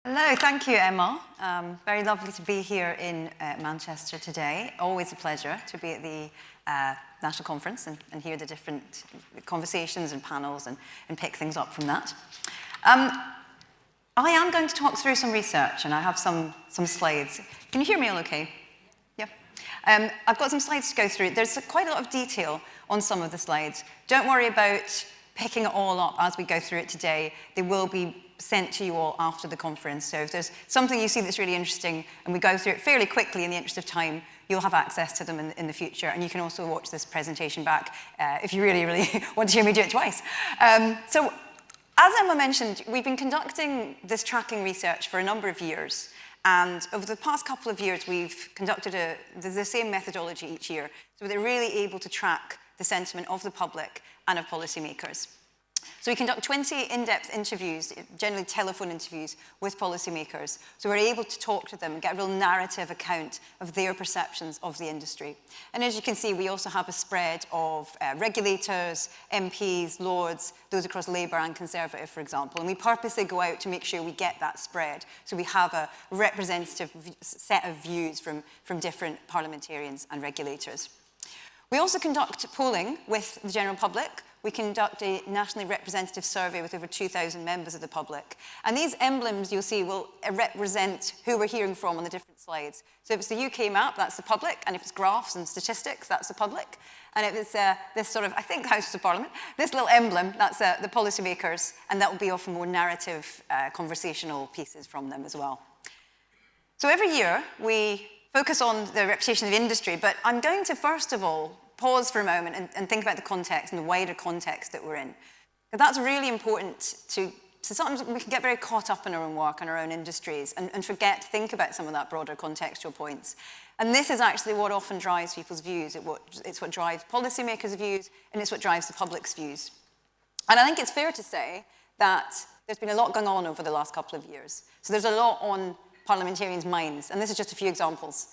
Hello, thank you, Emma. Very lovely to be here in Manchester today. Always a pleasure to be at the National Conference and hear the different conversations and panels and pick things up from that. I am going to talk through some research, and I have some slides. Can you hear me all okay? Yeah. I've got some slides to go through. There's quite a lot of detail on some of the slides. Don't worry about picking it all up as we go through it today. They will be sent to you all after the conference. So if there's something you see that's really interesting and we go through it fairly quickly in the interest of time, you'll have access to them in the future. And you can also watch this presentation back if you really, really want to hear me do it twice. So as Emma mentioned, we've been conducting this tracking research for a number of years. And over the past couple of years, we've conducted the same methodology each year. So they're really able to track the sentiment of the public and of policymakers. So we conduct 20 in-depth interviews, generally telephone interviews, with policymakers. So we're able to talk to them and get a real narrative account of their perceptions of the industry. And as you can see, we also have a spread of regulators, MPs, Lords, those across Labour and Conservative, for example. And we purposely go out to make sure we get that spread. So we have a representative set of views from different parliamentarians and regulators. We also conduct polling with the general public. We conduct a nationally representative survey with over 2,000 members of the public. And these emblems, you'll see, will represent who we're hearing from on the different slides. So if it's the UK map, that's the public. And if it's graphs and statistics, that's the public. And if it's this sort of, I think, House of Parliament, this little emblem, that's the policymakers. And that will be often more narrative, conversational pieces from them as well. So every year, we focus on the reputation of industry. But I'm going to, first of all, pause for a moment and think about the context and the wider context that we're in. Because that's really important to sometimes we can get very caught up in our own work and our own industries and forget to think about some of that broader contextual points. And this is actually what often drives people's views. It's what drives policymakers' views, and it's what drives the public's views. And I think it's fair to say that there's been a lot going on over the last couple of years. So there's a lot on parliamentarians' minds, and this is just a few examples.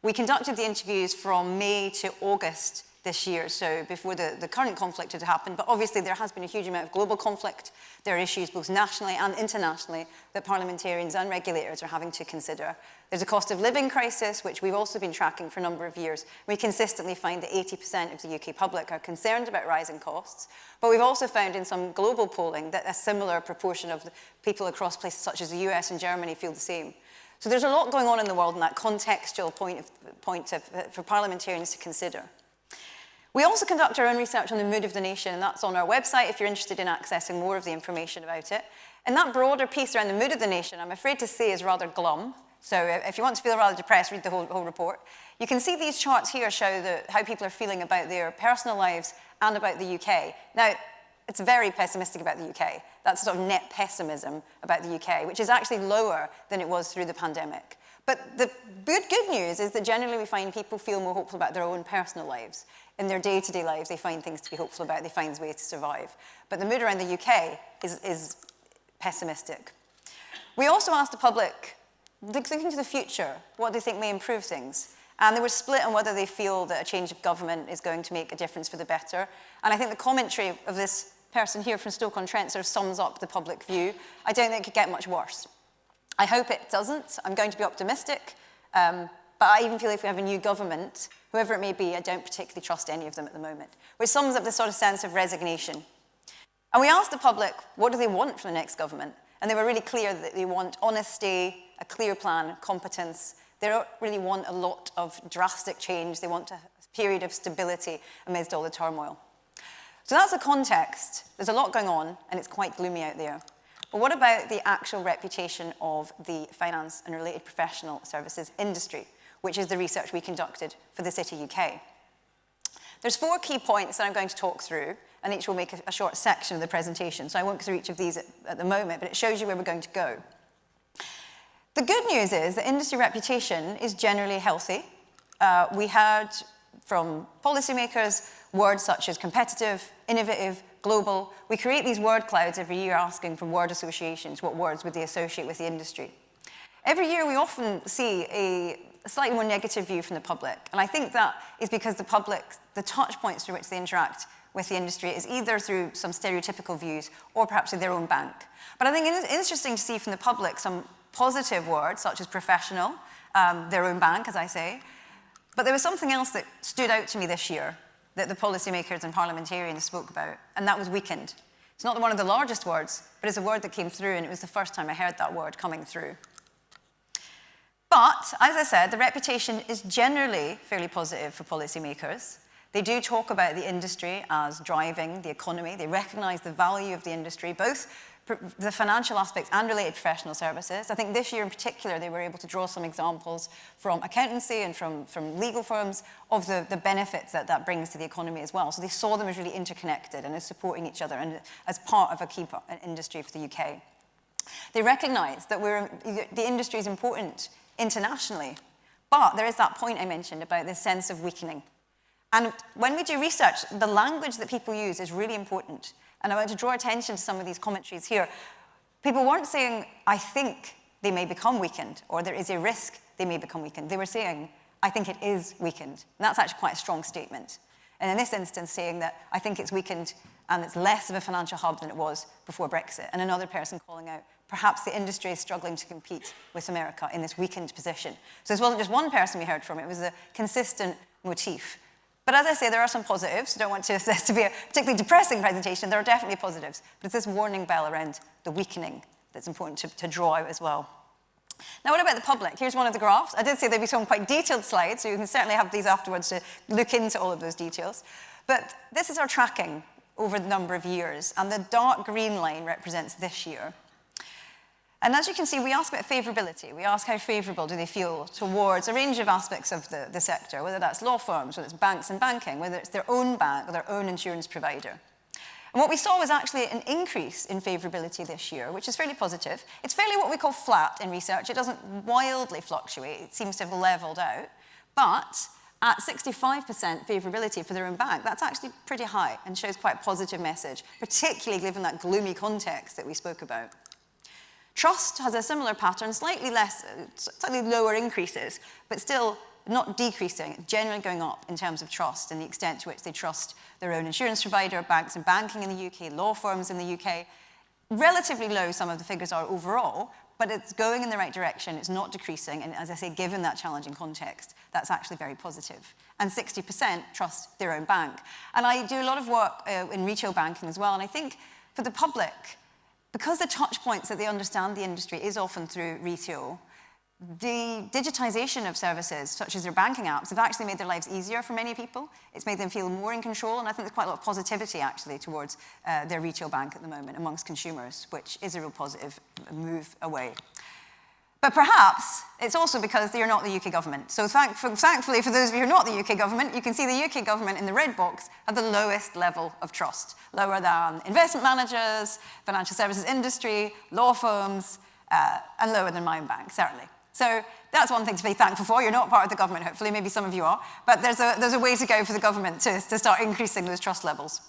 We conducted the interviews from May to August this year, so before the current conflict had happened, but obviously there has been a huge amount of global conflict. There are issues both nationally and internationally that parliamentarians and regulators are having to consider. There's a cost of living crisis, which we've also been tracking for a number of years. We consistently find that 80% of the UK public are concerned about rising costs, but we've also found in some global polling that a similar proportion of the people across places such as the US and Germany feel the same. So there's a lot going on in the world, and that contextual point for parliamentarians to consider. We also conduct our own research on the mood of the nation, and that's on our website if you're interested in accessing more of the information about it. And that broader piece around the mood of the nation, I'm afraid to say, is rather glum. So if you want to feel rather depressed, read the whole report. You can see these charts here show how people are feeling about their personal lives and about the UK. Now, it's very pessimistic about the UK. That's sort of net pessimism about the UK, which is actually lower than it was through the pandemic. But the good news is that generally we find people feel more hopeful about their own personal lives. In their day-to-day lives, they find things to be hopeful about. They find ways to survive. But the mood around the UK is pessimistic. We also asked the public, thinking to the future, what they think may improve things. And they were split on whether they feel that a change of government is going to make a difference for the better. And I think the commentary of this person here from Stoke-on-Trent sort of sums up the public view. I don't think it could get much worse. I hope it doesn't. I'm going to be optimistic. But I even feel if we have a new government, whoever it may be, I don't particularly trust any of them at the moment, which sums up this sort of sense of resignation. And we asked the public, what do they want from the next government? And they were really clear that they want honesty, a clear plan, competence. They don't really want a lot of drastic change. They want a period of stability amidst all the turmoil. So that's the context. There's a lot going on, and it's quite gloomy out there. But what about the actual reputation of the finance and related professional services industry, which is the research we conducted for TheCityUK? There's 4 key points that I'm going to talk through, and each will make a short section of the presentation. So I won't go through each of these at the moment, but it shows you where we're going to go. The good news is that industry reputation is generally healthy. We heard from policymakers words such as competitive, innovative, global. We create these word clouds every year asking for word associations. What words would they associate with the industry? Every year we often see a slightly more negative view from the public. And I think that is because the touch points through which they interact with the industry is either through some stereotypical views or perhaps in their own bank. But I think it is interesting to see from the public some positive words, such as professional, their own bank, as I say. But there was something else that stood out to me this year that the policymakers and parliamentarians spoke about, and that was weakened. It's not one of the largest words, but it's a word that came through, and it was the first time I heard that word coming through. But, as I said, the reputation is generally fairly positive for policymakers. They do talk about the industry as driving the economy. They recognise the value of the industry, both the financial aspects and related professional services. I think this year in particular, they were able to draw some examples from accountancy and from legal firms of the benefits that brings to the economy as well. So they saw them as really interconnected and as supporting each other and as part of an industry for the UK. They recognise that the industry is important internationally, but there is that point I mentioned about this sense of weakening. And when we do research, the language that people use is really important. And I want to draw attention to some of these commentaries here. People weren't saying, I think they may become weakened, or there is a risk they may become weakened. They were saying, I think it is weakened. And that's actually quite a strong statement. And in this instance, saying that I think it's weakened and it's less of a financial hub than it was before Brexit. And another person calling out, perhaps the industry is struggling to compete with America in this weakened position. So this wasn't just one person we heard from, it was a consistent motif. But as I say, there are some positives. I don't want this to be a particularly depressing presentation. There are definitely positives. But it's this warning bell around the weakening that's important to draw out as well. Now, what about the public? Here's one of the graphs. I did say there'd be some quite detailed slides, so you can certainly have these afterwards to look into all of those details. But this is our tracking over the number of years, and the dark green line represents this year. And as you can see, we ask about favourability. We ask how favourable do they feel towards a range of aspects of the sector, whether that's law firms, whether it's banks and banking, whether it's their own bank or their own insurance provider. And what we saw was actually an increase in favourability this year, which is fairly positive. It's fairly what we call flat in research. It doesn't wildly fluctuate. It seems to have levelled out. But at 65% favourability for their own bank, that's actually pretty high and shows quite a positive message, particularly given that gloomy context that we spoke about. Trust has a similar pattern, slightly lower increases, but still not decreasing, generally going up in terms of trust and the extent to which they trust their own insurance provider, banks and banking in the UK, law firms in the UK. Relatively low, some of the figures are overall, but it's going in the right direction, it's not decreasing, and as I say, given that challenging context, that's actually very positive. And 60% trust their own bank. And I do a lot of work in retail banking as well, and I think for the public, because the touch points that they understand the industry is often through retail, the digitisation of services, such as their banking apps, have actually made their lives easier for many people. It's made them feel more in control, and I think there's quite a lot of positivity, actually, towards their retail bank at the moment amongst consumers, which is a real positive move away. But perhaps it's also because they are not the UK government. So thankfully, for those of you who are not the UK government, you can see the UK government in the red box have the lowest level of trust, lower than investment managers, financial services industry, law firms, and lower than my own bank, certainly. So that's one thing to be thankful for. You're not part of the government, hopefully. Maybe some of you are. But there's a way to go for the government to start increasing those trust levels.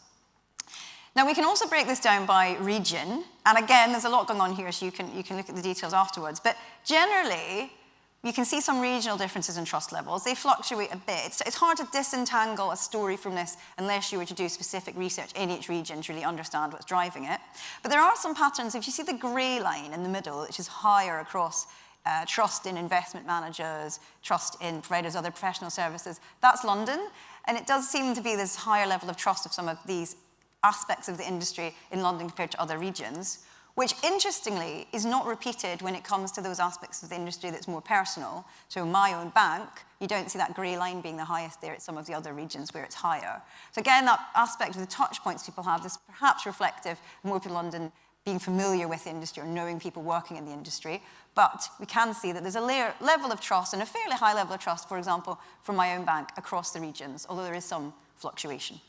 Now, we can also break this down by region. And again, there's a lot going on here, so you can look at the details afterwards. But generally, you can see some regional differences in trust levels. They fluctuate a bit. It's hard to disentangle a story from this unless you were to do specific research in each region to really understand what's driving it. But there are some patterns. If you see the grey line in the middle, which is higher across trust in investment managers, trust in providers of other professional services, that's London. And it does seem to be this higher level of trust of some of these aspects of the industry in London compared to other regions, which interestingly is not repeated when it comes to those aspects of the industry that's more personal. So my own bank, you don't see that grey line being the highest there at some of the other regions where it's higher. So again, that aspect of the touch points people have is perhaps reflective of more people in London being familiar with the industry or knowing people working in the industry. But we can see that there's a level of trust and a fairly high level of trust, for example, from my own bank across the regions, although there is some fluctuation.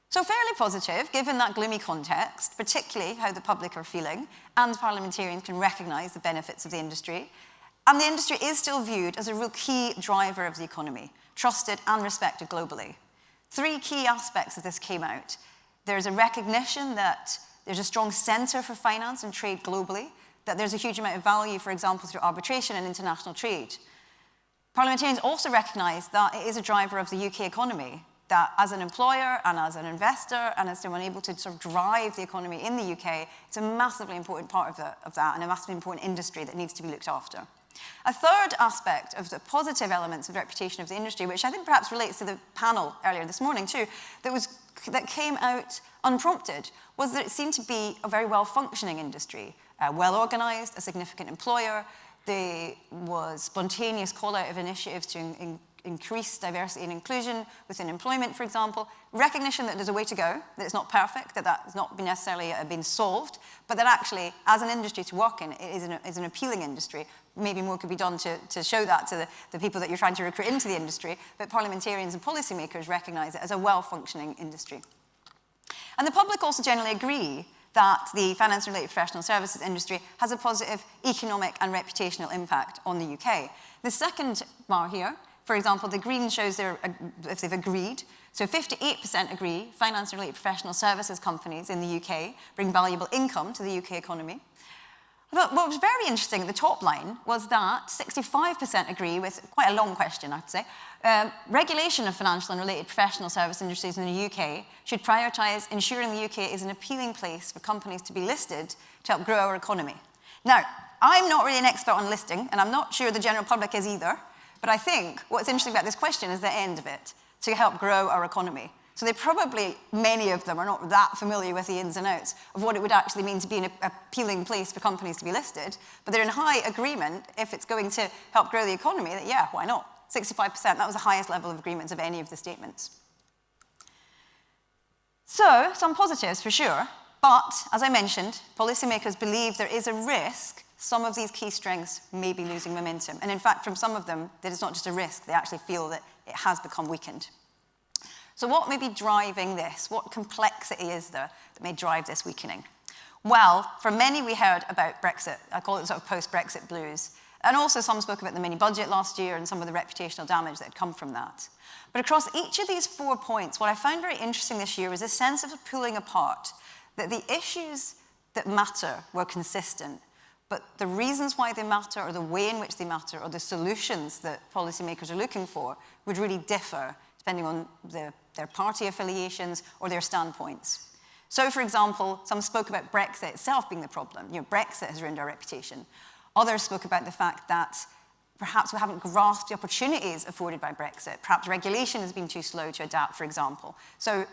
So fairly positive, given that gloomy context, particularly how the public are feeling, and parliamentarians can recognise the benefits of the industry. And the industry is still viewed as a real key driver of the economy, trusted and respected globally. Three key aspects of this came out. There's a recognition that there's a strong centre for finance and trade globally, that there's a huge amount of value, for example, through arbitration and international trade. Parliamentarians also recognise that it is a driver of the UK economy, that as an employer and as an investor and as someone able to sort of drive the economy in the UK, it's a massively important part of that and a massively important industry that needs to be looked after. A third aspect of the positive elements of the reputation of the industry, which I think perhaps relates to the panel earlier this morning too, that came out unprompted, was that it seemed to be a very well-functioning industry, well-organised, a significant employer. There was spontaneous call-out of initiatives to increase diversity and inclusion within employment, for example, recognition that there's a way to go, that it's not perfect, that that's not necessarily been solved, but that actually, as an industry to work in, it is an appealing industry. Maybe more could be done to show that to the people that you're trying to recruit into the industry, but parliamentarians and policymakers recognise it as a well-functioning industry. And the public also generally agree that the finance-related professional services industry has a positive economic and reputational impact on the UK. The second bar here, for example, the green shows if they've agreed. So 58% agree finance-related professional services companies in the UK bring valuable income to the UK economy. But what was very interesting at the top line was that 65% agree with quite a long question, I have to say. Regulation of financial and related professional service industries in the UK should prioritise ensuring the UK is an appealing place for companies to be listed to help grow our economy. Now, I'm not really an expert on listing, and I'm not sure the general public is either, but I think what's interesting about this question is the end of it, to help grow our economy. So they probably, many of them, are not that familiar with the ins and outs of what it would actually mean to be an appealing place for companies to be listed, but they're in high agreement if it's going to help grow the economy, that yeah, why not? 65%, that was the highest level of agreements of any of the statements. So, some positives for sure, but as I mentioned, policymakers believe there is a risk some of these key strengths may be losing momentum. And in fact, from some of them, that it's not just a risk, they actually feel that it has become weakened. So what may be driving this? What complexity is there that may drive this weakening? Well, for many we heard about Brexit. I call it sort of post-Brexit blues. And also some spoke about the mini-budget last year and some of the reputational damage that had come from that. But across each of these 4 points, what I found very interesting this year was a sense of pulling apart, that the issues that matter were consistent, but the reasons why they matter, or the way in which they matter, or the solutions that policymakers are looking for would really differ depending on their party affiliations or their standpoints. So, for example, some spoke about Brexit itself being the problem. Brexit has ruined our reputation. Others spoke about the fact that perhaps we haven't grasped the opportunities afforded by Brexit. Perhaps regulation has been too slow to adapt, for example. So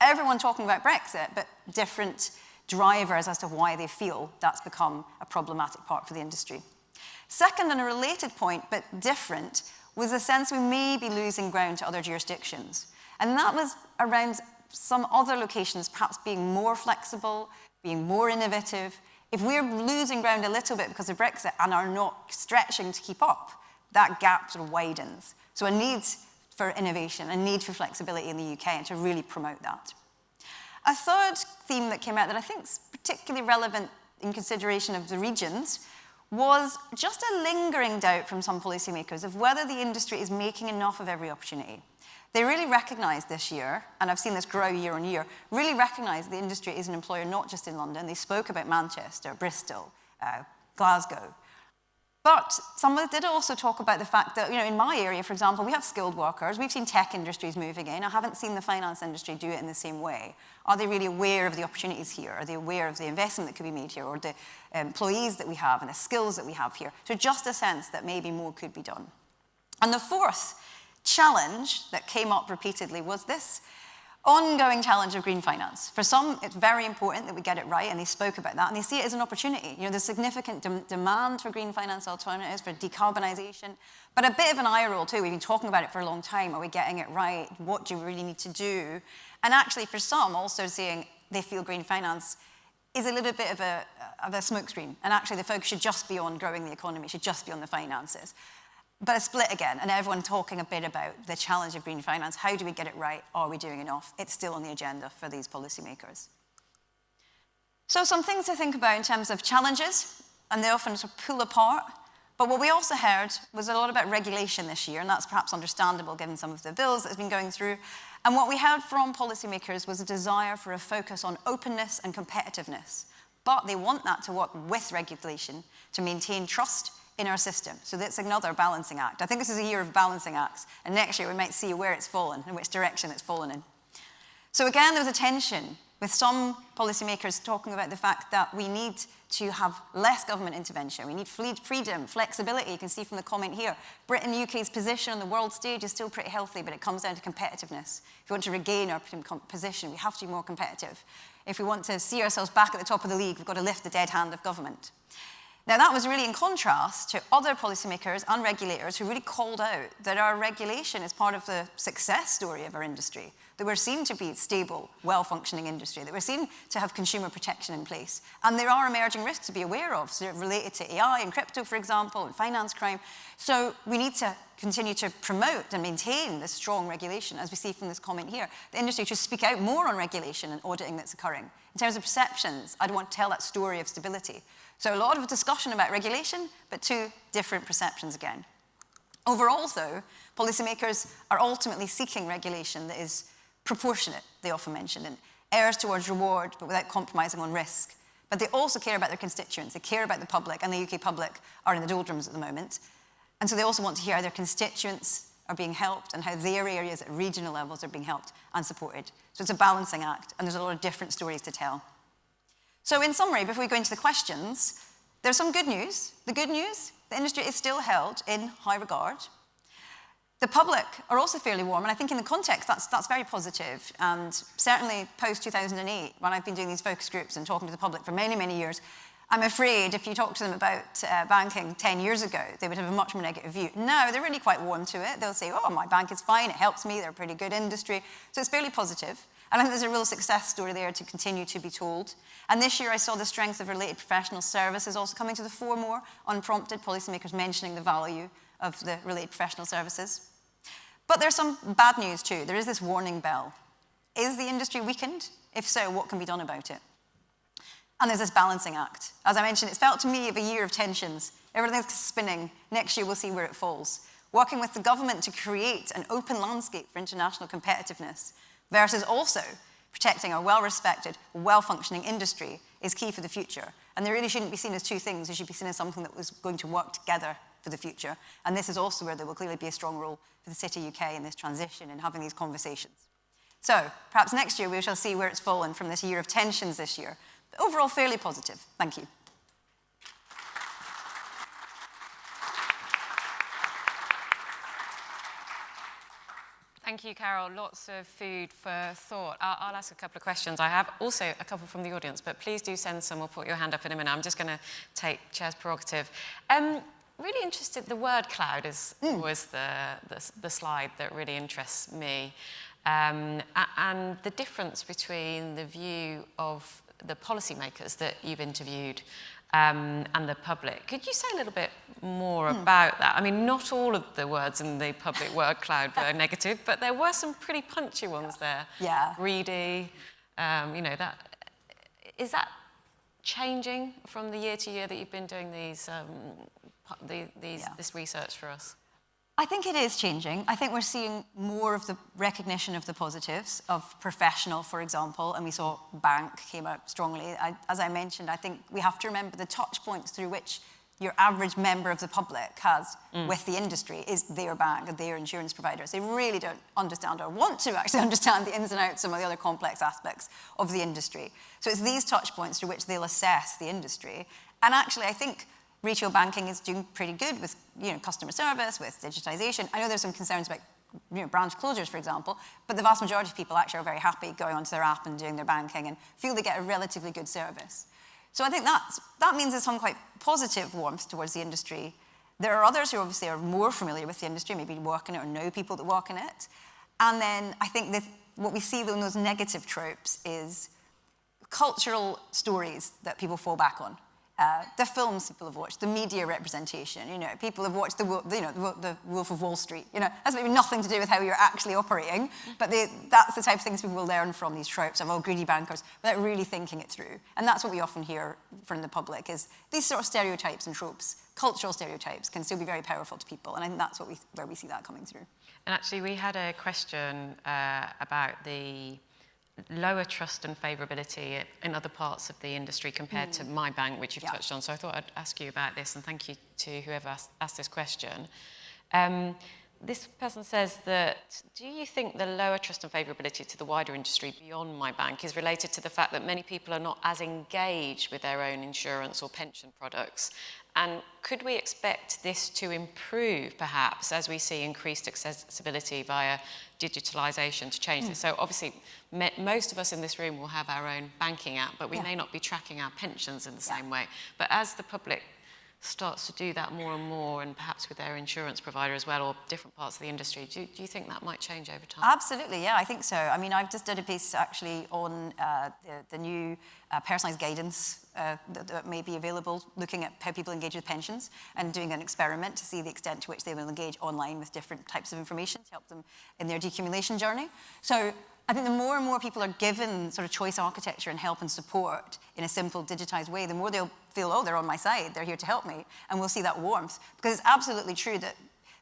everyone talking about Brexit, but different drivers as to why they feel that's become a problematic part for the industry. Second, and a related point, but different, was the sense we may be losing ground to other jurisdictions. And that was around some other locations perhaps being more flexible, being more innovative. If we're losing ground a little bit because of Brexit and are not stretching to keep up, that gap sort of widens. So a need for innovation, a need for flexibility in the UK, and to really promote that. A third theme that came out that I think is particularly relevant in consideration of the regions was just a lingering doubt from some policymakers of whether the industry is making enough of every opportunity. They really recognise this year, and I've seen this grow year on year, really recognise the industry is an employer not just in London. They spoke about Manchester, Bristol, Glasgow. But some did also talk about the fact that, in my area, for example, we have skilled workers. We've seen tech industries moving in. I haven't seen the finance industry do it in the same way. Are they really aware of the opportunities here? Are they aware of the investment that could be made here, or the employees that we have and the skills that we have here? So just a sense that maybe more could be done. And the fourth challenge that came up repeatedly was this ongoing challenge of green finance. For some, it's very important that we get it right, and they spoke about that, and they see it as an opportunity. There's significant demand for green finance alternatives, for decarbonisation, but a bit of an eye roll too. We've been talking about it for a long time. Are we getting it right? What do we really need to do? And actually, for some, also seeing they feel green finance is a little bit of a smokescreen, and actually the focus should just be on growing the economy, should just be on the finances. But a split again, and everyone talking a bit about the challenge of green finance. How do we get it right? Are we doing enough? It's still on the agenda for these policymakers. So some things to think about in terms of challenges, and they often sort of pull apart. But what we also heard was a lot about regulation this year, and that's perhaps understandable given some of the bills that have been going through. And what we heard from policymakers was a desire for a focus on openness and competitiveness. But they want that to work with regulation to maintain trust in our system. So that's another balancing act. I think this is a year of balancing acts, and next year we might see where it's fallen and which direction it's fallen in. So again, there was a tension with some policymakers talking about the fact that we need to have less government intervention. We need freedom, flexibility. You can see from the comment here, Britain and UK's position on the world stage is still pretty healthy, but it comes down to competitiveness. If we want to regain our position, we have to be more competitive. If we want to see ourselves back at the top of the league, we've got to lift the dead hand of government. Now, that was really in contrast to other policymakers and regulators who really called out that our regulation is part of the success story of our industry, that we're seen to be stable, well-functioning industry, that we're seen to have consumer protection in place. And there are emerging risks to be aware of, so related to AI and crypto, for example, and finance crime. So we need to continue to promote and maintain this strong regulation, as we see from this comment here. The industry should speak out more on regulation and auditing that's occurring. In terms of perceptions, I'd want to tell that story of stability. So a lot of discussion about regulation, but two different perceptions again. Overall, though, policymakers are ultimately seeking regulation that is proportionate, they often mention, and errs towards reward, but without compromising on risk. But they also care about their constituents. They care about the public, and the UK public are in the doldrums at the moment. And so they also want to hear how their constituents are being helped and how their areas at regional levels are being helped and supported. So it's a balancing act, and there's a lot of different stories to tell. So in summary, before we go into the questions, there's some good news. The good news, the industry is still held in high regard. The public are also fairly warm, and I think in the context, that's very positive. And certainly post-2008, when I've been doing these focus groups and talking to the public for many, many years, I'm afraid if you talk to them about banking 10 years ago, they would have a much more negative view. Now, they're really quite warm to it. They'll say, oh, my bank is fine, it helps me, they're a pretty good industry. So it's fairly positive. And I think there's a real success story there to continue to be told. And this year I saw the strength of related professional services also coming to the fore more, unprompted, policymakers mentioning the value of the related professional services. But there's some bad news too. There is this warning bell. Is the industry weakened? If so, what can be done about it? And there's this balancing act. As I mentioned, it's felt to me of a year of tensions. Everything's spinning. Next year we'll see where it falls. Working with the government to create an open landscape for international competitiveness versus also protecting our well-respected, well-functioning industry is key for the future. And they really shouldn't be seen as two things. They should be seen as something that was going to work together for the future. And this is also where there will clearly be a strong role for the TheCityUK in this transition and having these conversations. So perhaps next year we shall see where it's fallen from this year of tensions this year. But overall, fairly positive. Thank you. Thank you, Carol. Lots of food for thought. I'll ask a couple of questions. I have also a couple from the audience, but please do send some or put your hand up in a minute. I'm just going to take Chair's prerogative. Really interested, the word cloud was the slide that really interests me. And the difference between the view of the policymakers that you've interviewed and the public. Could you say a little bit more about that? I mean, not all of the words in the public word cloud were negative, but there were some pretty punchy ones there. Yeah. Greedy, you know, is that changing from the year to year that you've been doing these, this research for us? I think it is changing. I think we're seeing more of the recognition of the positives of professional, for example, and we saw bank came out strongly. As I mentioned, I think we have to remember the touch points through which your average member of the public has with the industry is their bank and their insurance providers. They really don't understand or want to actually understand the ins and outs, some of the other complex aspects of the industry. So it's these touch points through which they'll assess the industry. And actually, I think retail banking is doing pretty good with customer service, with digitization. I know there's some concerns about branch closures, for example, but the vast majority of people actually are very happy going onto their app and doing their banking and feel they get a relatively good service. So I think that means there's some quite positive warmth towards the industry. There are others who obviously are more familiar with the industry, maybe work in it or know people that work in it. And then I think that what we see in those negative tropes is cultural stories that people fall back on. The films people have watched, the media representation, people have watched the Wolf of Wall Street, has maybe nothing to do with how you're actually operating, but that's the type of things people will learn from these tropes of greedy bankers without really thinking it through. And that's what we often hear from the public is these sort of stereotypes and tropes, cultural stereotypes can still be very powerful to people. And I think that's where we see that coming through. And actually we had a question about the lower trust and favourability in other parts of the industry compared to my bank, which you've touched on. So I thought I'd ask you about this, and thank you to whoever asked this question. This person says that, do you think the lower trust and favourability to the wider industry beyond my bank is related to the fact that many people are not as engaged with their own insurance or pension products? And could we expect this to improve, perhaps, as we see increased accessibility via digitalisation to change this? So obviously, most of us in this room will have our own banking app, but we may not be tracking our pensions in the same way. But as the public starts to do that more and more, and perhaps with their insurance provider as well, or different parts of the industry, do you think that might change over time? Absolutely, yeah, I think so. I mean, I've just did a piece actually on the new personalised guidance that may be available, looking at how people engage with pensions and doing an experiment to see the extent to which they will engage online with different types of information to help them in their decumulation journey. So I think the more and more people are given sort of choice architecture and help and support in a simple digitised way, the more they'll feel, oh, they're on my side, they're here to help me, and we'll see that warmth. Because it's absolutely true that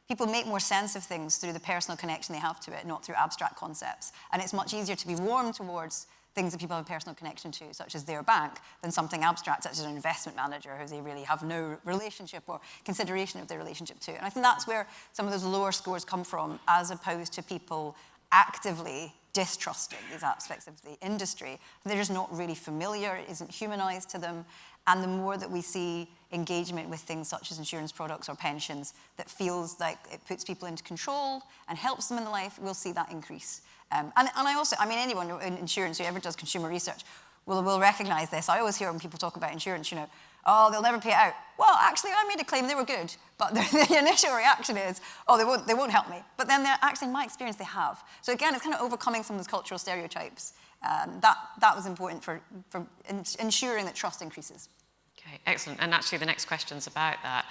people make more sense of things through the personal connection they have to it, not through abstract concepts. And it's much easier to be warm towards things that people have a personal connection to, such as their bank, than something abstract, such as an investment manager, who they really have no relationship or consideration of their relationship to. And I think that's where some of those lower scores come from, as opposed to people actively distrusting these aspects of the industry. They're just not really familiar, it isn't humanized to them. And the more that we see engagement with things such as insurance products or pensions that feels like it puts people into control and helps them in life, we'll see that increase. And I also, I mean, anyone in insurance who ever does consumer research will recognize this. I always hear when people talk about insurance, you know, oh, they'll never pay it out. Well, actually, I made a claim, they were good. But the initial reaction is, oh, they won't help me. But then actually, in my experience, they have. So again, it's kind of overcoming some of those cultural stereotypes. That was important for ensuring that trust increases. Okay, excellent. And actually, the next question's about that.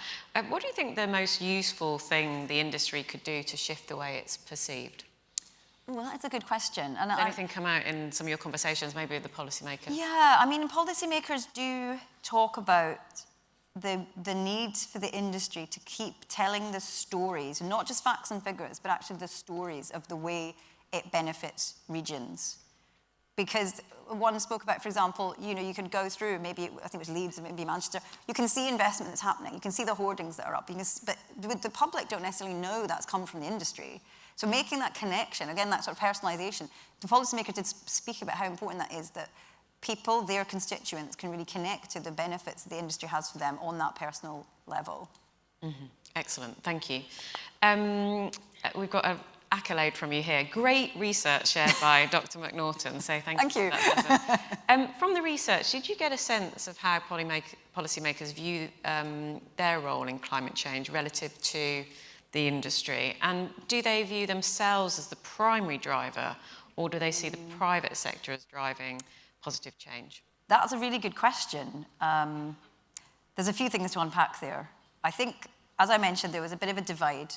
What do you think the most useful thing the industry could do to shift the way it's perceived? Well, that's a good question. And Has anything come out in some of your conversations, maybe with the policymakers? Yeah, I mean, policymakers do talk about the need for the industry to keep telling the stories, not just facts and figures, but actually the stories of the way it benefits regions. Because one spoke about, for example, you know, you can go through, maybe, I think it was Leeds, maybe Manchester, you can see investment that's happening, you can see the hoardings that are up, but the public don't necessarily know that's come from the industry. So making that connection, again, that sort of personalisation, the policymaker did speak about how important that is, that people, their constituents, can really connect to the benefits the industry has for them on that personal level. Mm-hmm. Excellent, thank you. We've got an accolade from you here. Great research shared by Dr. McNaughton, so thank you. From the research, did you get a sense of how policymakers view their role in climate change relative to the industry? And do they view themselves as the primary driver, or do they see the private sector as driving positive change? That's a really good question. There's a few things to unpack there. I think, as I mentioned, there was a bit of a divide,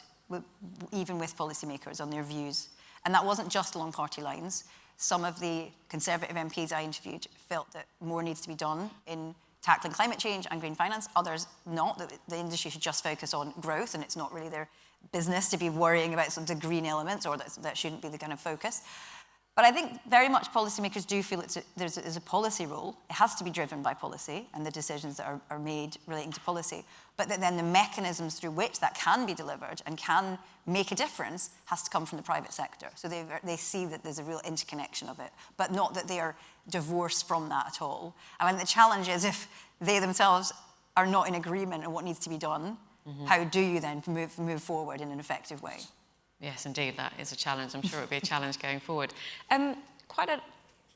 even with policymakers, on their views. And that wasn't just along party lines. Some of the Conservative MPs I interviewed felt that more needs to be done in tackling climate change and green finance. Others not, that the industry should just focus on growth, and it's not really their business to be worrying about some of the green elements, or that shouldn't be the kind of focus. But I think very much policymakers do feel there's a policy role. It has to be driven by policy and the decisions that are made relating to policy. But that then the mechanisms through which that can be delivered and can make a difference has to come from the private sector. So they see that there's a real interconnection of it, but not that they are divorced from that at all. I mean, the challenge is if they themselves are not in agreement on what needs to be done, how do you then move forward in an effective way? Yes, indeed, that is a challenge. I'm sure it'll be a challenge going forward. Quite a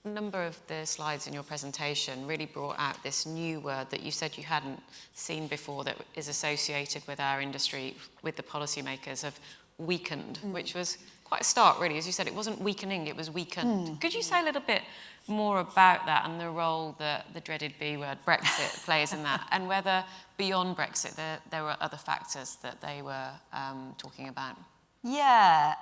number of the slides in your presentation really brought out this new word that you said you hadn't seen before that is associated with our industry, with the policymakers, of weakened, which was quite a start, really. As you said, it wasn't weakening, it was weakened. Could you say a little bit more about that and the role that the dreaded B word, Brexit, plays in that, and whether beyond Brexit there were other factors that they were talking about? Yeah,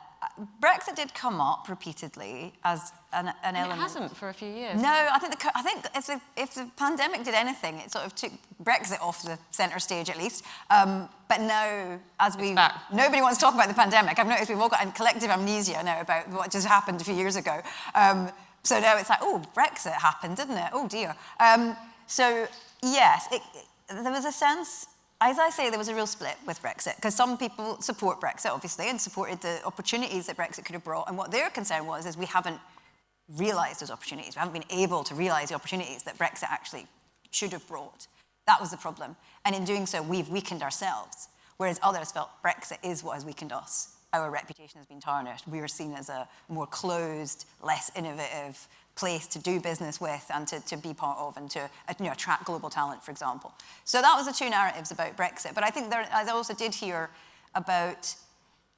Brexit did come up repeatedly as an element. It hasn't for a few years. No, I think if the pandemic did anything, it sort of took Brexit off the centre stage at least. But now, nobody wants to talk about the pandemic. I've noticed we've all got a collective amnesia now about what just happened a few years ago. So now it's like, oh, Brexit happened, didn't it? Oh, dear. So, yes, there was a sense, as I say, there was a real split with Brexit, because some people support Brexit, obviously, and supported the opportunities that Brexit could have brought. And what their concern was is we haven't realised those opportunities. We haven't been able to realise the opportunities that Brexit actually should have brought. That was the problem. And in doing so, we've weakened ourselves, whereas others felt Brexit is what has weakened us. Our reputation has been tarnished. We are seen as a more closed, less innovative place to do business with and to be part of and to attract global talent, for example. So that was the two narratives about Brexit. But I think I also did hear about,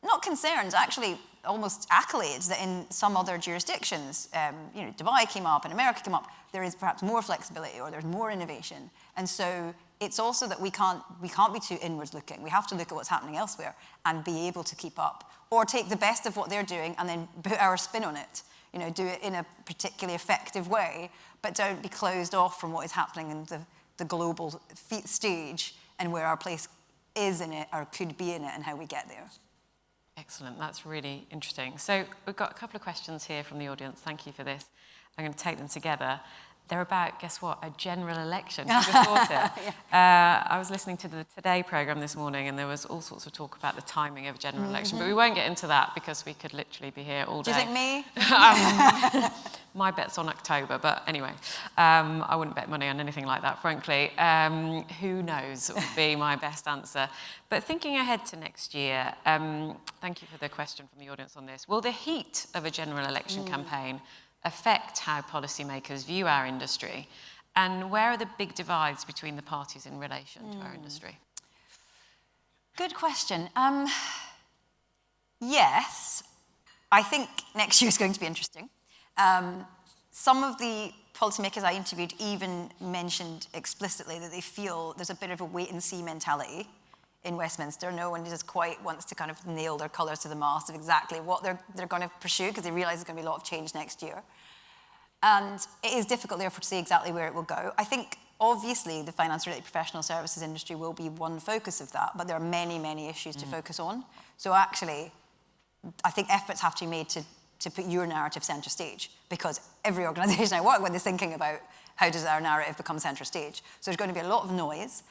not concerns, actually almost accolades that in some other jurisdictions, Dubai came up and America came up, there is perhaps more flexibility or there's more innovation. And so it's also that we can't be too inwards looking. We have to look at what's happening elsewhere and be able to keep up, or take the best of what they're doing and then put our spin on it. Do it in a particularly effective way, but don't be closed off from what is happening in the global stage and where our place is in it or could be in it and how we get there. Excellent, that's really interesting. So we've got a couple of questions here from the audience. Thank you for this. I'm going to take them together. They're about, guess what, a general election. Who just thought it? Yeah. I was listening to the Today programme this morning, and there was all sorts of talk about the timing of a general election, but we won't get into that because we could literally be here all day. Do you think me? My bet's on October, but anyway, I wouldn't bet money on anything like that, frankly. Who knows would be my best answer. But thinking ahead to next year, thank you for the question from the audience on this. Will the heat of a general election campaign affect how policymakers view our industry? And where are the big divides between the parties in relation to our industry? Good question. Yes, I think next year is going to be interesting. Some of the policymakers I interviewed even mentioned explicitly that they feel there's a bit of a wait-and-see mentality in Westminster. No one just quite wants to kind of nail their colours to the mast of exactly what they're going to pursue, because they realise there's going to be a lot of change next year. And it is difficult, therefore, to see exactly where it will go. I think, obviously, the finance-related professional services industry will be one focus of that, but there are many, many issues to focus on. So actually, I think efforts have to be made to put your narrative centre stage, because every organisation I work with is thinking about how does our narrative become centre stage. So there's going to be a lot of noise.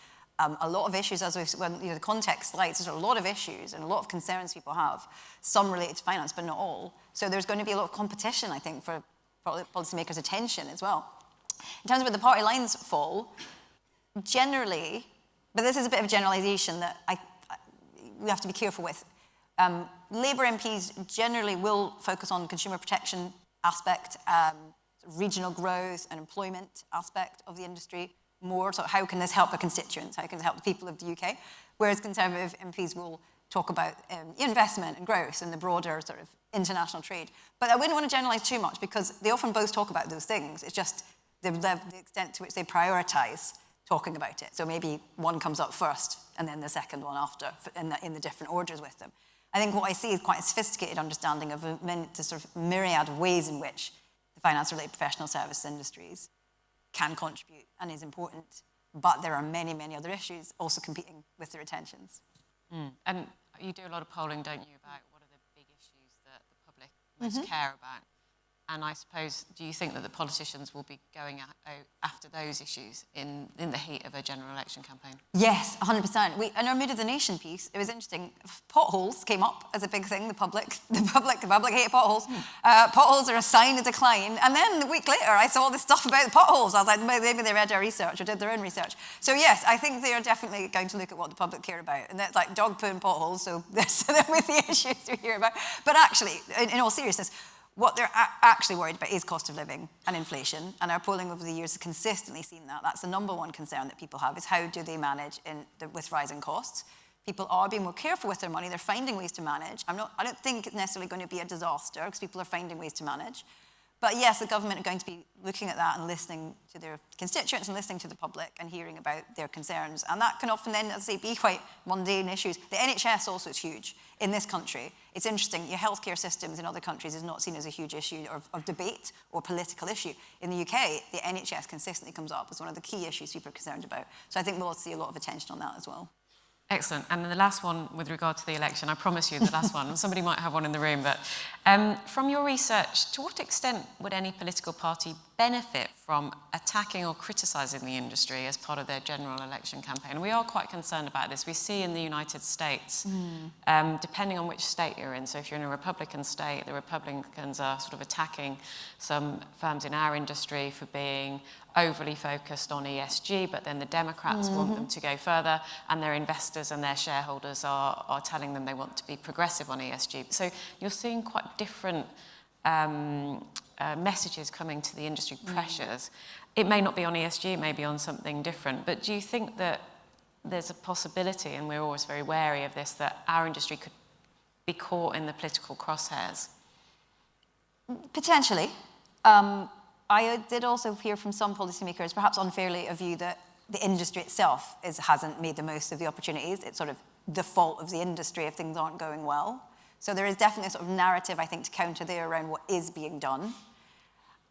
A lot of issues, as when the context slides, there's a lot of issues and a lot of concerns people have, some related to finance, but not all. So there's going to be a lot of competition, I think, for policymakers' attention as well. In terms of where the party lines fall, generally, but this is a bit of a generalisation that we have to be careful with, Labour MPs generally will focus on consumer protection aspect, regional growth and employment aspect of the industry, more, so how can this help the constituents, how can it help the people of the UK, whereas Conservative MPs will talk about investment and growth and the broader sort of international trade. But I wouldn't want to generalise too much, because they often both talk about those things, it's just the extent to which they prioritise talking about it. So maybe one comes up first and then the second one after, in the different orders with them. I think what I see is quite a sophisticated understanding of the sort of myriad of ways in which the finance-related professional service industries can contribute and is important, but there are many, many other issues also competing with their attentions. And you do a lot of polling, don't you, about what are the big issues that the public most care about? And I suppose, do you think that the politicians will be going after those issues in the heat of a general election campaign? Yes, 100%. In our Mood of the Nation piece, it was interesting. Potholes came up as a big thing. The public hate potholes. Potholes are a sign of decline. And then a week later, I saw all this stuff about the potholes. I was like, maybe they read our research or did their own research. So yes, I think they are definitely going to look at what the public care about. And that's like dog poo and potholes. So they're with the issues we hear about. But actually, in all seriousness, what they're actually worried about is cost of living and inflation, and our polling over the years has consistently seen that. That's the number one concern that people have, is how do they manage with rising costs. People are being more careful with their money. They're finding ways to manage. I don't think it's necessarily going to be a disaster, because people are finding ways to manage. But yes, the government are going to be looking at that and listening to their constituents and listening to the public and hearing about their concerns. And that can often then, as I say, be quite mundane issues. The NHS also is huge in this country. It's interesting, your healthcare systems in other countries is not seen as a huge issue of debate or political issue. In the UK, the NHS consistently comes up as one of the key issues people are concerned about. So I think we'll see a lot of attention on that as well. Excellent. And then the last one with regard to the election, I promise you the last one. Somebody might have one in the room, but from your research, to what extent would any political party benefit from attacking or criticising the industry as part of their general election campaign? We are quite concerned about this. We see in the United States, depending on which state you're in, so if you're in a Republican state, the Republicans are sort of attacking some firms in our industry for being overly focused on ESG, but then the Democrats want them to go further, and their investors and their shareholders are telling them they want to be progressive on ESG. So you're seeing quite different messages coming to the industry, pressures. It may not be on ESG, it may be on something different, but do you think that there's a possibility, and we're always very wary of this, that our industry could be caught in the political crosshairs? Potentially. I did also hear from some policymakers, perhaps unfairly, a view that the industry itself hasn't made the most of the opportunities. It's sort of the fault of the industry if things aren't going well. So there is definitely a sort of narrative, I think, to counter there around what is being done.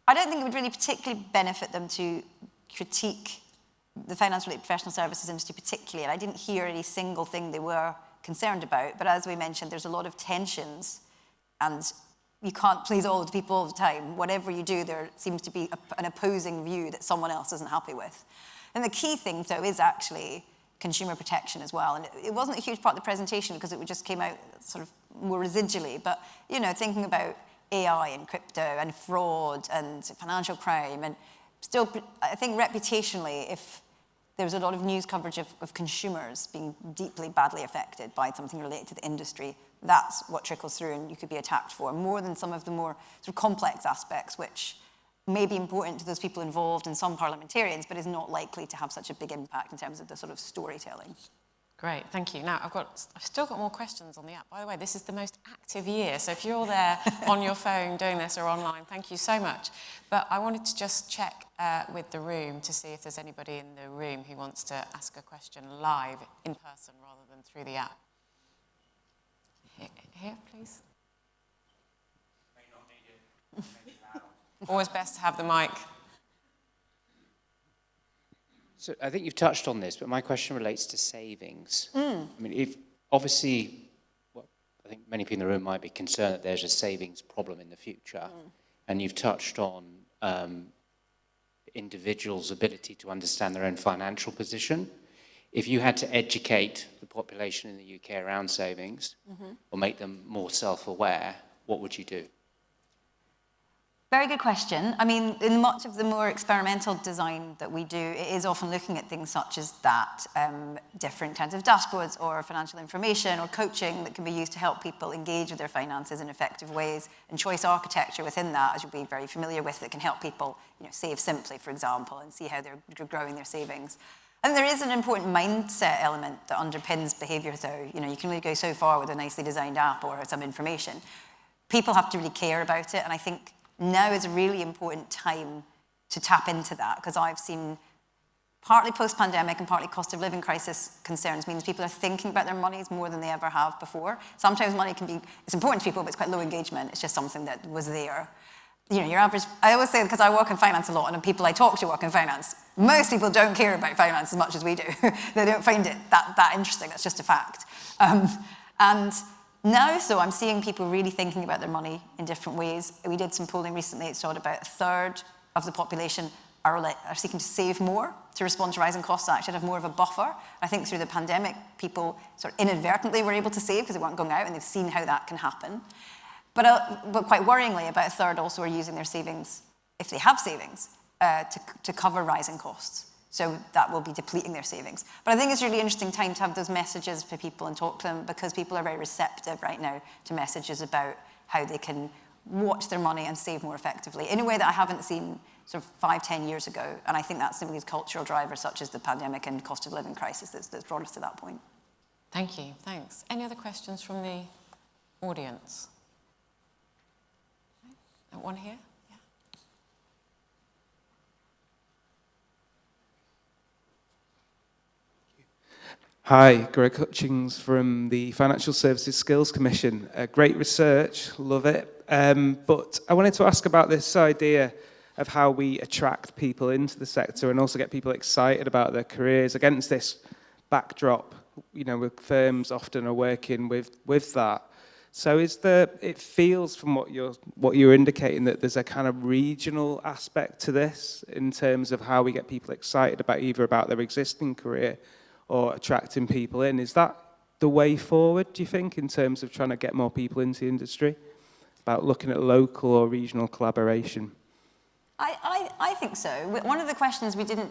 I don't think it would really particularly benefit them to critique the finance-related professional services industry particularly, and I didn't hear any single thing they were concerned about. But as we mentioned, there's a lot of tensions, and you can't please all the people all the time. Whatever you do, there seems to be an opposing view that someone else isn't happy with. And the key thing, though, is actually consumer protection as well. And it wasn't a huge part of the presentation because it just came out sort of more residually. But, you know, thinking about AI and crypto and fraud and financial crime, and still, I think reputationally, if there's a lot of news coverage of consumers being deeply, badly affected by something related to the industry, that's what trickles through and you could be attacked for, more than some of the more sort of complex aspects, which may be important to those people involved and some parliamentarians, but is not likely to have such a big impact in terms of the sort of storytelling. Great, thank you. Now, I've still got more questions on the app. By the way, this is the most active year, so if you're there on your phone doing this or online, thank you so much. But I wanted to just check with the room to see if there's anybody in the room who wants to ask a question live in person rather than through the app. Here, please. May not need it. Maybe loud. Always best to have the mic. So I think you've touched on this, but my question relates to savings. I mean, if obviously, well, I think many people in the room might be concerned that there's a savings problem in the future, and you've touched on individuals' ability to understand their own financial position. If you had to educate the population in the UK around savings or make them more self-aware, what would you do? Very good question. I mean, in much of the more experimental design that we do, it is often looking at things such as that, different kinds of dashboards or financial information or coaching that can be used to help people engage with their finances in effective ways, and choice architecture within that, as you'll be very familiar with, that can help people, you know, save simply, for example, and see how they're growing their savings. And there is an important mindset element that underpins behaviour, though. You know, you can only go so far with a nicely designed app or some information. People have to really care about it, and I think now is a really important time to tap into that, because I've seen partly post-pandemic and partly cost of living crisis concerns means people are thinking about their monies more than they ever have before. Sometimes money it's important to people, but it's quite low engagement. It's just something that was there. You know, your average, I always say, because I work in finance a lot, and the people I talk to work in finance, most people don't care about finance as much as we do. They don't find it that interesting. That's just a fact. And now, so I'm seeing people really thinking about their money in different ways. We did some polling recently. It showed about a third of the population are seeking to save more to respond to rising costs, actually have more of a buffer. I think through the pandemic, people sort of inadvertently were able to save because they weren't going out, and they've seen how that can happen. But quite worryingly, about a third also are using their savings, if they have savings, to cover rising costs. So that will be depleting their savings. But I think it's a really interesting time to have those messages for people and talk to them, because people are very receptive right now to messages about how they can watch their money and save more effectively in a way that I haven't seen sort of 5-10 years ago. And I think that's some of these cultural drivers, such as the pandemic and cost of living crisis, that's brought us to that point. Thank you, thanks. Any other questions from the audience? One here? Yeah. Hi, Greg Hutchings from the Financial Services Skills Commission. Great research, love it. But I wanted to ask about this idea of how we attract people into the sector and also get people excited about their careers against this backdrop firms often are working with that. So it feels from what you're indicating that there's a kind of regional aspect to this in terms of how we get people excited about their existing career or attracting people in. Is that the way forward, do you think, in terms of trying to get more people into the industry? About looking at local or regional collaboration? I think so. One of the questions we didn't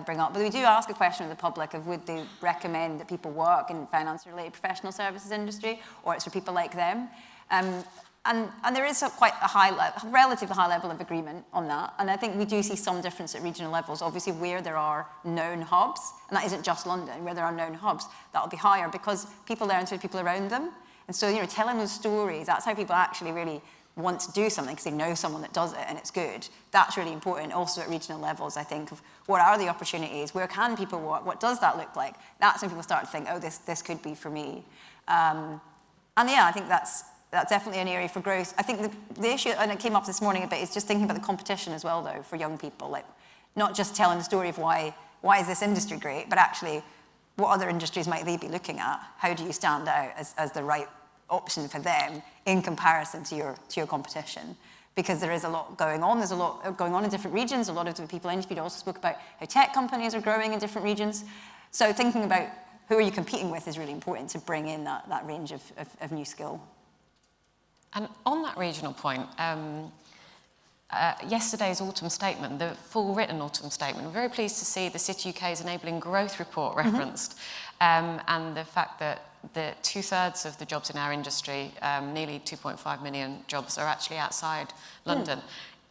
bring up, but we do ask a question of the public of would they recommend that people work in finance-related professional services industry, or it's for people like them. And there is quite a relatively high level of agreement on that. And I think we do see some difference at regional levels. Obviously, where there are known hubs, and that isn't just London, where there are known hubs, that'll be higher because people learn through people around them. And so, telling those stories, that's how people actually really want to do something because they know someone that does it and it's good. That's really important also at regional levels, I think, of what are the opportunities, where can people work, what does that look like? That's when people start to think, oh, this could be for me. And yeah, I think that's definitely an area for growth. I think the issue, and it came up this morning a bit, is just thinking about the competition as well, though, for young people. Like, not just telling the story of why is this industry great, but actually, what other industries might they be looking at? How do you stand out as the right option for them in comparison to your competition? Because there is a lot going on. There's a lot going on in different regions. A lot of the people interviewed also spoke about how tech companies are growing in different regions. So thinking about who are you competing with is really important to bring in that range of new skill. And on that regional point, yesterday's autumn statement, the full written autumn statement, we're very pleased to see the TheCityUK's Enabling Growth report referenced, and the fact that the 2/3 of the jobs in our industry, nearly 2.5 million jobs, are actually outside London.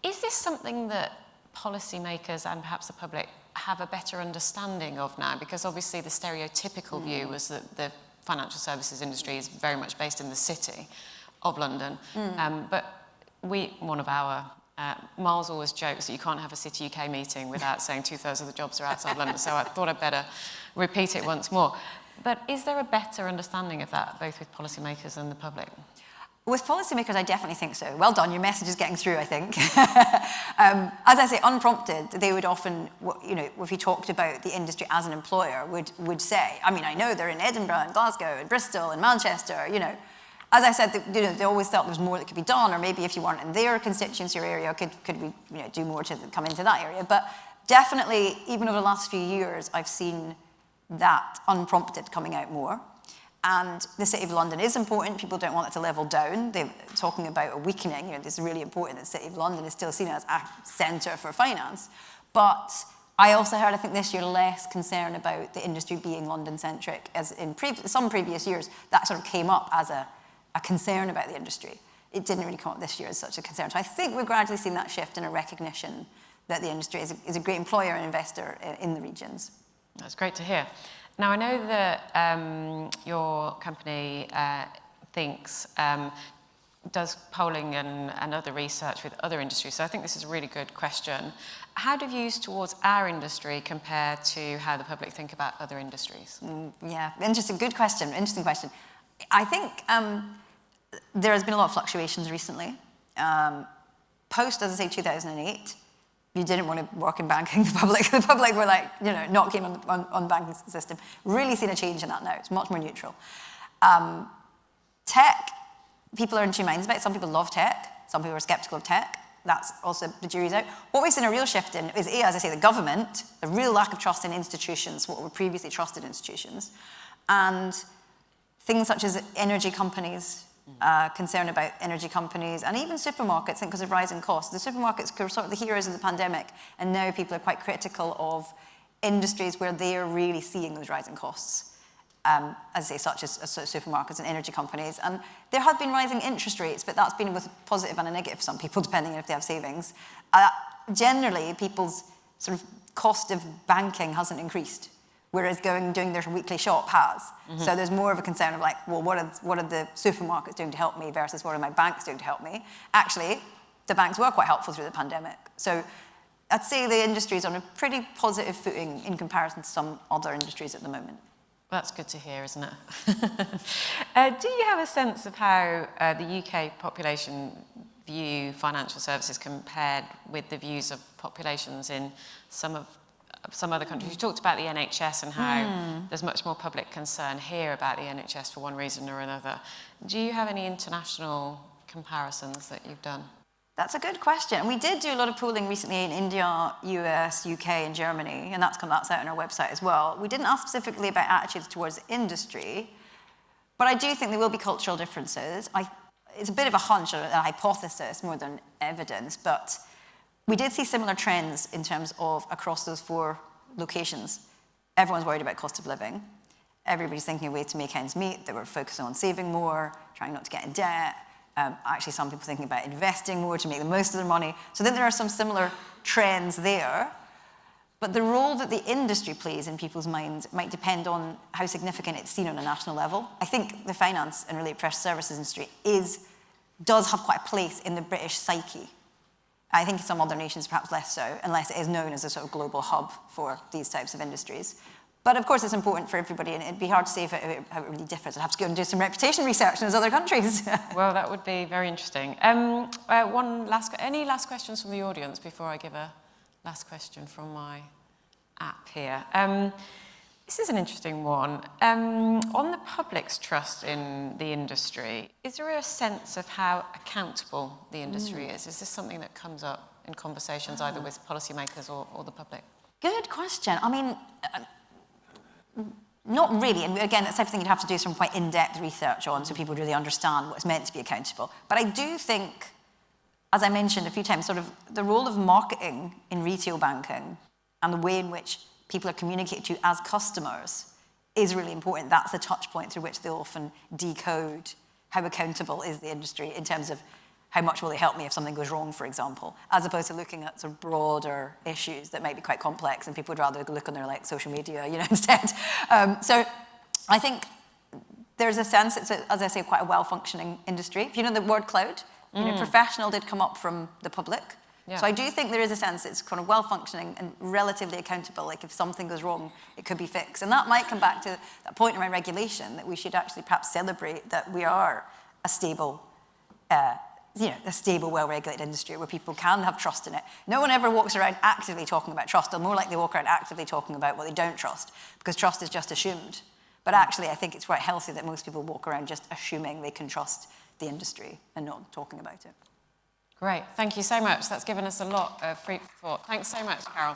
Is this something that policymakers and perhaps the public have a better understanding of now? Because obviously the stereotypical view was that the financial services industry is very much based in the city of London. But one of our Miles always jokes that you can't have a TheCityUK meeting without saying 2/3 of the jobs are outside London, so I thought I'd better repeat it once more. But is there a better understanding of that, both with policymakers and the public? With policymakers, I definitely think so. Well done, your message is getting through, I think. As I say, unprompted, they would often, if you talked about the industry as an employer, would say, I mean, I know they're in Edinburgh and Glasgow and Bristol and Manchester, As I said, they always felt there was more that could be done, or maybe if you weren't in their constituency or area, could we do more to come into that area? But definitely, even over the last few years, I've seen that unprompted coming out more. And the City of London is important. People don't want it to level down. They're talking about a weakening. This is really important that the City of London is still seen as a centre for finance. But I also heard, I think this year, less concern about the industry being London-centric, as in some previous years, that sort of came up as a concern about the industry. It didn't really come up this year as such a concern. So I think we're gradually seeing that shift in a recognition that the industry is a great employer and investor in the regions. That's great to hear. Now, I know that your company does polling and other research with other industries, so I think this is a really good question. How do views towards our industry compare to how the public think about other industries? Yeah, interesting question. I think there has been a lot of fluctuations recently. Post, as I say, 2008, you didn't want to work in banking. The public were like, not keen on the banking system. Really seen a change in that now. It's much more neutral. Tech, people are in two minds about it. Some people love tech. Some people are skeptical of tech. That's also, the jury's out. What we've seen a real shift in is, as I say, the government, the real lack of trust in institutions, what were previously trusted institutions, and things such as energy companies, concern about energy companies, and even supermarkets, because of rising costs. The supermarkets were sort of the heroes of the pandemic, and now people are quite critical of industries where they are really seeing those rising costs, as I say, such as supermarkets and energy companies. And there have been rising interest rates, but that's been with a positive and a negative for some people, depending on if they have savings. Generally, people's sort of cost of banking hasn't increased, whereas doing their weekly shop has. So there's more of a concern of like, well, what are the supermarkets doing to help me versus what are my banks doing to help me? Actually, the banks were quite helpful through the pandemic. So I'd say the industry is on a pretty positive footing in comparison to some other industries at the moment. That's good to hear, isn't it? Do you have a sense of how the UK population view financial services compared with the views of populations in some of some other countries. You talked about the NHS and how there's much more public concern here about the NHS for one reason or another. Do you have any international comparisons that you've done? That's a good question. We did do a lot of polling recently in India, US, UK, and Germany, and that's out on our website as well. We didn't ask specifically about attitudes towards industry, but I do think there will be cultural differences. It's a bit of a hunch or a hypothesis more than evidence, but we did see similar trends in terms of across those 4 locations. Everyone's worried about cost of living. Everybody's thinking of ways to make ends meet. They were focusing on saving more, trying not to get in debt. Actually, some people thinking about investing more to make the most of their money. So I think there are some similar trends there. But the role that the industry plays in people's minds might depend on how significant it's seen on a national level. I think the finance and related professional services industry does have quite a place in the British psyche. I think in some other nations perhaps less so, unless it is known as a sort of global hub for these types of industries. But of course it's important for everybody, and it'd be hard to say how it really differs. I'd have to go and do some reputation research in those other countries. Well, that would be very interesting. Any last questions from the audience before I give a last question from my app here? This is an interesting one. On the public's trust in the industry, is there a sense of how accountable the industry is? Is this something that comes up in conversations either with policymakers or the public? Good question. I mean, not really. And again, that's the type of thing you'd have to do some quite in-depth research on so people really understand what's meant to be accountable. But I do think, as I mentioned a few times, sort of the role of marketing in retail banking and the way in which people are communicated to as customers is really important. That's the touch point through which they'll often decode how accountable is the industry in terms of how much will they help me if something goes wrong, for example, as opposed to looking at sort of broader issues that might be quite complex and people would rather look on their social media, instead. So I think there's a sense it's, as I say, quite a well-functioning industry. If you know the word cloud, professional did come up from the public. Yeah. So I do think there is a sense it's kind of well-functioning and relatively accountable. Like if something goes wrong, it could be fixed. And that might come back to that point around regulation, that we should actually perhaps celebrate that we are a stable, well-regulated industry where people can have trust in it. No one ever walks around actively talking about trust. They're more like they walk around actively talking about what they don't trust, because trust is just assumed. But actually, I think it's quite healthy that most people walk around just assuming they can trust the industry and not talking about it. Great, thank you so much. That's given us a lot of food for thought. Thanks so much, Carol.